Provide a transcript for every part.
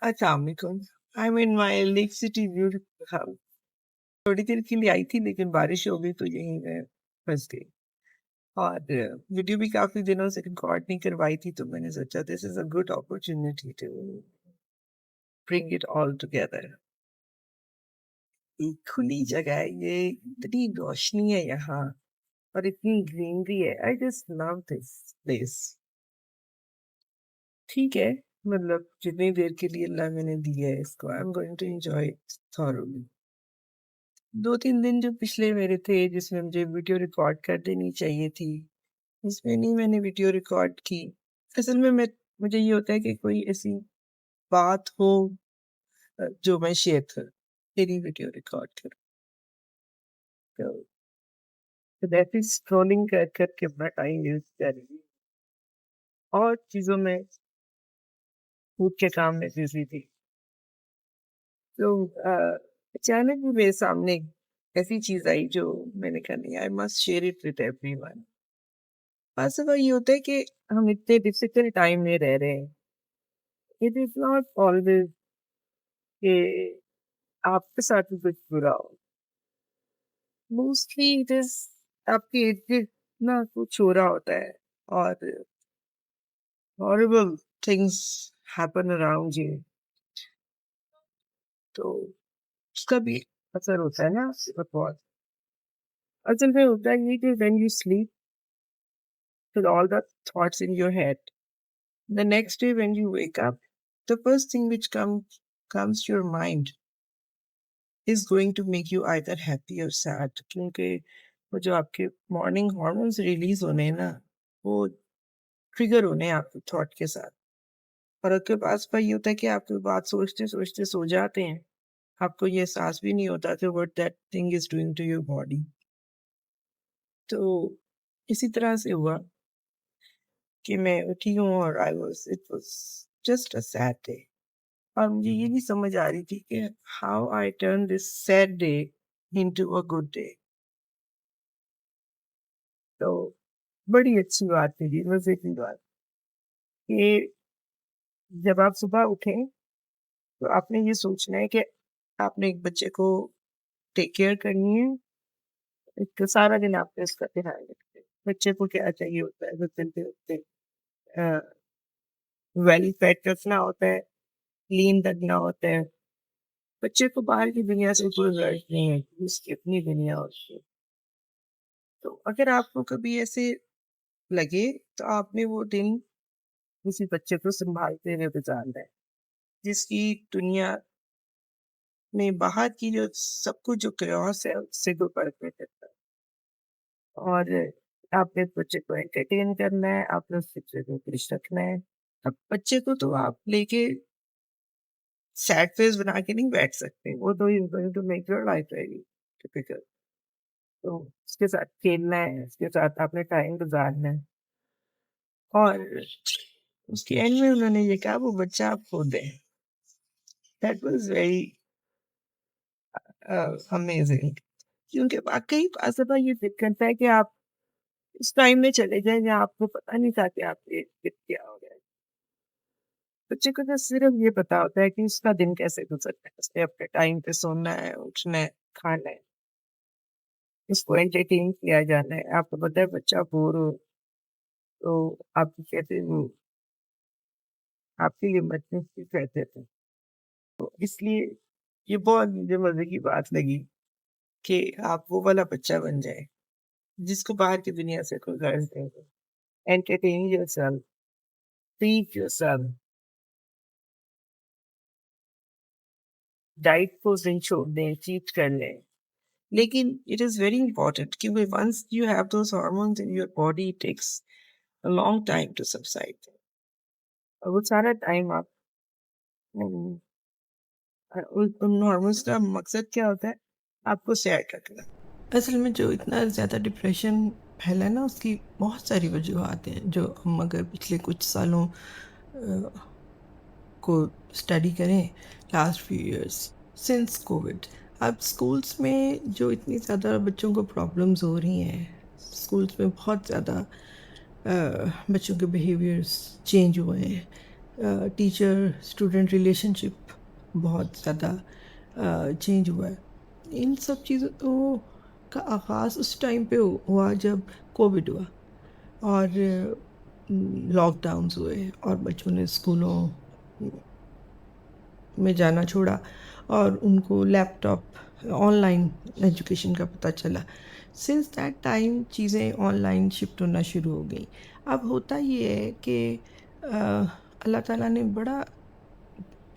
अस्सलामुअलैकुम। I am in my lake city beautiful house. थोड़ी देर के लिए आई थी लेकिन बारिश हो गई तो यहीं मैं फँस गई। और वीडियो भी काफ़ी दिनों से रिकॉर्ड नहीं करवाई थी तो मैंने सोचा this is a good opportunity to bring it all together. एक खुली जगह है ये, इतनी रोशनी है यहाँ और इतनी ग्रीनरी है। I just love this place. ठीक है, मतलब जितनी देर के लिए अल्लाह मैंने दिया है इसको, I am going to enjoy it thoroughly. 2-3 दिन जो पिछले मेरे थे जिसमें मुझे वीडियो रिकॉर्ड कर देनी चाहिए थी, इसमें नहीं मैंने वीडियो रिकॉर्ड की। असल में मुझे ये होता है कि कोई ऐसी बात हो जो मैं शेयर करूँ, तेरी वीडियो रिकॉर्ड करूँ। तो दैट इज़ स्क्रॉलिंग कर के अपना टाइम यूज़ कर रही हूँ। और चीज़ों में खुद के काम में बिज़ी थी। तो अचानक ही मेरे सामने ऐसी चीज़ आई जो मैंने कहा नहीं, I must share it with everyone. बस अब ये होता है कि हम इतने डिफिकल्ट टाइम में रह रहे हैं। इट इज़ नॉट ऑलवेज़ कि आपके साथ ही कुछ बुरा हो। मोस्टली इट इज़ आपके इर्द-गिर्द ना कुछ हो रहा होता है और horrible things happen around you. तो उसका भी असर होता है ना आपके ऊपर बहुत। असल में होता है ये कि when you sleep with all the thoughts in your head, the next day when you wake up, the first thing which comes to your mind is going to make you either happy or sad, क्योंकि वो जो आपके morning hormones release होने हैं ना, वो trigger होने हैं आपके थॉट के साथ। और आपके पास ये होता है कि आप कोई बात सोचते सोचते सो जाते हैं, आपको ये एहसास भी नहीं होता कि what that thing is doing to your body. तो इसी तरह से हुआ कि मैं उठी हूँ और it was just a sad day. और मुझे ये नहीं समझ आ रही थी कि how I turn this sad day into a good day. तो बड़ी अच्छी बात थी जी, मज़े की बात कि जब आप सुबह उठें, तो आपने ये सोचना है कि आपने एक बच्चे को टेक केयर करनी है। एक तो सारा दिन आपने उसका ध्यान रखना है। बच्चे को क्या चाहिए होता है, बस जल्दी-जल्दी अ, वेल फेड रखना होता है, क्लीन रखना होता है। बच्चे को बाहर की दुनिया से कोई गर्ज नहीं है, उसकी अपनी दुनिया होती है। तो अगर आपको कभी ऐसे लगे, तो आपने वो दिन किसी बच्चे को सँभालते हुए गुज़ारना है, जिसकी दुनिया में बाहर की जो सब कुछ जो chaos है, उससे कोई फ़र्क नहीं पड़ता। और आपने उस बच्चे को एंटरटेन करना है, आपने उस बच्चे को खुश रखना है। अब बच्चे को तो आप लेके सैड फेस बना के नहीं बैठ सकते, वो तो is going to make your life very difficult. तो उसके साथ खेलना है, उसके साथ आपने टाइम गुज़ारना है। और उसके एंड में उन्होंने ये कहा वो बच्चा आप खो दें। दैट वाज़ वेरी अमेज़िंग, क्योंकि वाक़ई बाज़-दफ़ा ये दिक्कत है कि आप उस टाइम में चले जाएँ जहाँ आपको पता नहीं था कि आपके इर्द-गिर्द क्या हो रहा है। बच्चे को तो सिर्फ़ ये पता होता है कि उसका दिन कैसे गुज़रना है, उसने अपने टाइम पे सोना है, उठना है, खाना है, उसको एंटरटेन किया जाना है। आपको पता है बच्चा बोर हो तो आप कहते वो आपके लिए इमरजेंसी कहते थे। तो इसलिए ये बहुत मुझे मज़े की बात लगी कि आप वो वाला बच्चा बन जाएँ, जिसको बाहर की दुनिया से कोई गर्ज़ नहीं हो। Entertain yourself, feed yourself, diet को नहीं छोड़ दें, चीट कर लें। लेकिन इट इज़ वेरी इम्पोर्टेंट क्योंकि once you have those hormones in your body it takes a long time to subside. और वो सारा टाइम आप उन उन हार्मोन्स का मकसद क्या होता है? आपको सैड रखना। असल में जो इतना ज़्यादा डिप्रेशन फैला है ना, उसकी बहुत सारी वजूहात हैं जो हम अगर पिछले कुछ सालों को स्टडी करें last few years since Covid. अब स्कूल्स में जो इतनी ज़्यादा बच्चों को प्रॉब्लम्स हो रही हैं, स्कूल्स में बहुत ज़्यादा बच्चों के बिहेवियर्स चेंज हुए हैं, टीचर स्टूडेंट रिलेशनशिप बहुत ज़्यादा चेंज हुआ है। इन सब चीज़ों का आगाज़ उस टाइम पे हुआ जब कोविड हुआ और लॉकडाउन्स हुए और बच्चों ने स्कूलों में जाना छोड़ा और उनको लैपटॉप ऑनलाइन एजुकेशन का पता चला। सिंस दैट टाइम चीज़ें ऑनलाइन शिफ्ट होना शुरू हो गई। अब होता ये है कि अल्लाह ताला ने बड़ा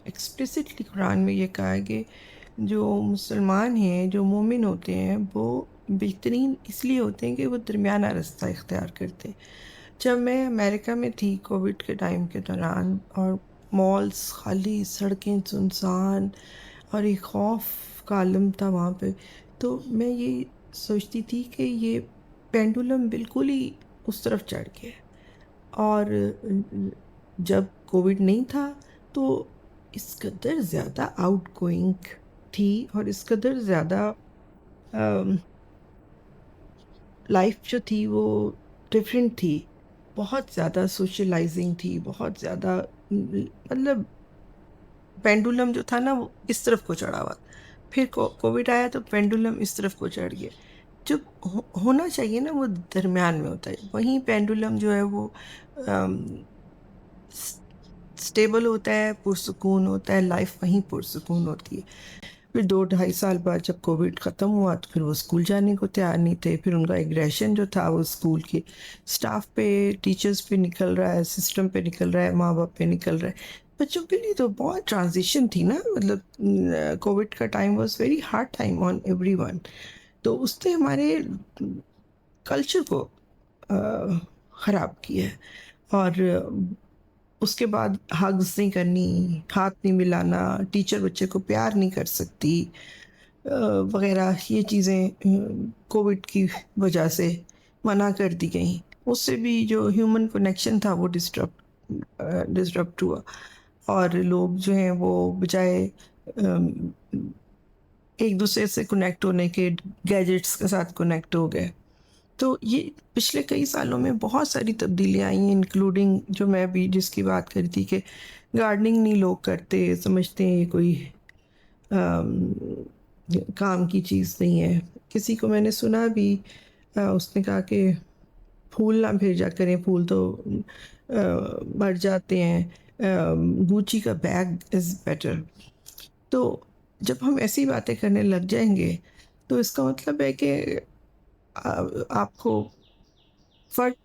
एक्सप्लिसिटली कुरान में ये कहा है कि जो मुसलमान हैं, जो मोमिन होते हैं, वो बेहतरीन इसलिए होते हैं कि वो दरमियाना रास्ता इख्तियार करते हैं। जब मैं अमेरिका में थी कोविड के टाइम के दौरान और मॉल्स खाली, सड़कें सुनसान और एक खौफ का आलम था वहाँ पे, तो मैं ये सोचती थी कि ये पेंडुलम बिल्कुल ही उस तरफ चढ़ गया है। और जब कोविड नहीं था तो इस कदर ज़्यादा आउटगोइंग थी और इस कदर ज़्यादा लाइफ जो थी वो डिफरेंट थी। बहुत ज़्यादा सोशलाइजिंग थी, बहुत ज़्यादा मतलब पेंडुलम जो था ना वो इस तरफ को चढ़ा हुआ। फिर कोविड आया तो पेंडुलम इस तरफ को चढ़ गया। जो होना चाहिए ना वो दरमियान में होता है, वहीं पेंडुलम जो है वो स्टेबल होता है, पुरसुकून होता है, लाइफ वहीं पुरसुकून होती है। फिर 2-2.5 साल बाद जब कोविड ख़त्म हुआ तो फिर वो स्कूल जाने को तैयार नहीं थे। फिर उनका एग्रेशन जो था वो स्कूल के स्टाफ पे, टीचर्स पे निकल रहा है, सिस्टम पे निकल रहा है, माँ बाप पे निकल रहा है। बच्चों के लिए तो बहुत ट्रांजिशन थी ना, मतलब कोविड का time was very hard time on everyone. तो उसने हमारे कल्चर को ख़राब किया है। और उसके बाद हग्स नहीं करनी, हाथ नहीं मिलाना, टीचर बच्चे को प्यार नहीं कर सकती वगैरह, ये चीज़ें कोविड की वजह से मना कर दी गई। उससे भी जो ह्यूमन कनेक्शन था वो डिस्टर्ब हुआ और लोग जो हैं वो बजाय एक दूसरे से कनेक्ट होने के गैजेट्स के साथ कनेक्ट हो गए। तो ये पिछले कई सालों में बहुत सारी तब्दीलियाँ आई हैं, इंक्लूडिंग जो मैं अभी जिसकी बात करी थी कि गार्डनिंग नहीं लोग करते, समझते हैं ये कोई काम की चीज़ नहीं है। किसी को मैंने सुना भी, उसने कहा कि फूल ना भेजा करें, फूल तो मर जाते हैं, गुची का बैग इज़ बेटर। तो जब हम ऐसी बातें करने लग जाएंगे तो इसका मतलब है कि आपको फ़र्क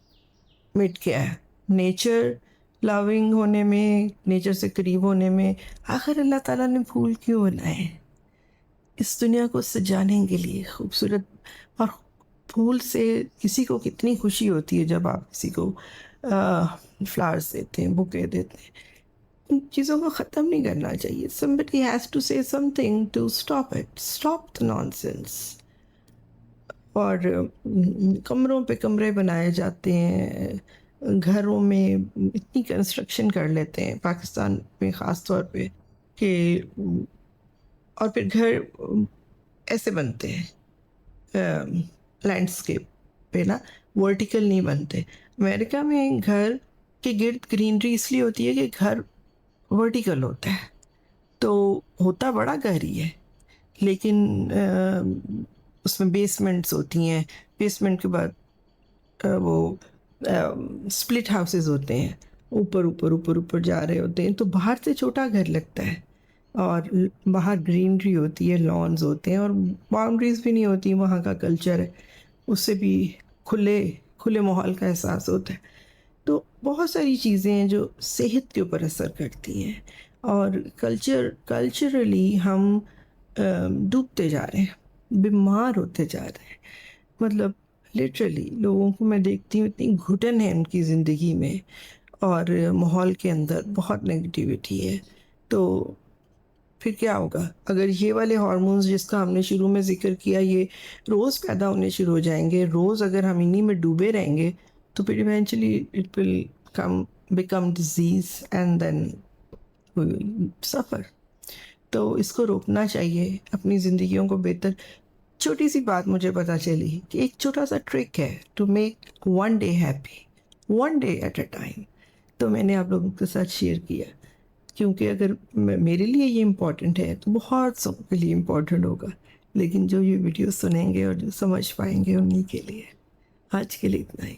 मिट गया है नेचर लविंग होने में, नेचर से करीब होने में। आखिर अल्लाह ताला ने फूल क्यों बनाए? इस दुनिया को सजाने के लिए खूबसूरत। और फूल से किसी को कितनी खुशी होती है जब आप किसी को फ्लावर्स देते हैं, बुके देते हैं। इन चीज़ों को ख़त्म नहीं करना चाहिए। somebody has to say something to stop it, stop the nonsense। और कमरों पे कमरे बनाए जाते हैं, घरों में इतनी कंस्ट्रक्शन कर लेते हैं पाकिस्तान में ख़ास तौर पे कि और फिर घर ऐसे बनते हैं लैंडस्केप पे ना, वर्टिकल नहीं बनते। अमेरिका में घर के गिर्द ग्रीनरी इसलिए होती है कि घर वर्टिकल होता है, तो होता बड़ा घर ही है लेकिन उसमें बेसमेंट्स होती हैं। बेसमेंट के बाद वो स्प्लिट हाउसेस होते हैं, ऊपर ऊपर ऊपर ऊपर जा रहे होते हैं, तो बाहर से छोटा घर लगता है और बाहर ग्रीनरी होती है, लॉन्स होते हैं और बाउंड्रीज भी नहीं होती। वहाँ का कल्चर है, उससे भी खुले खुले माहौल का एहसास होता है। तो बहुत सारी चीज़ें हैं जो सेहत के ऊपर असर करती हैं और कल्चरली हम डूबते जा रहे हैं, बीमार होते जा रहे हैं। मतलब लिटरली लोगों को मैं देखती हूँ, इतनी घुटन है उनकी ज़िंदगी में और माहौल के अंदर बहुत नेगेटिविटी है। तो फिर क्या होगा अगर ये वाले हार्मोन्स जिसका हमने शुरू में ज़िक्र किया ये रोज़ पैदा होने शुरू हो जाएंगे, रोज़ अगर हम इन्हीं में डूबे रहेंगे तो फिर eventually it will come become disease and then suffer. तो इसको रोकना चाहिए, अपनी ज़िंदगियों को बेहतर। छोटी सी बात मुझे पता चली कि एक छोटा सा ट्रिक है to make one day happy, one day at a time. तो मैंने आप लोगों के साथ शेयर किया, क्योंकि अगर मेरे लिए ये इम्पोर्टेंट है तो बहुत सबके के लिए इम्पोर्टेंट होगा। लेकिन जो ये वीडियो सुनेंगे और जो समझ पाएंगे उन्हीं के लिए। आज के लिए इतना ही।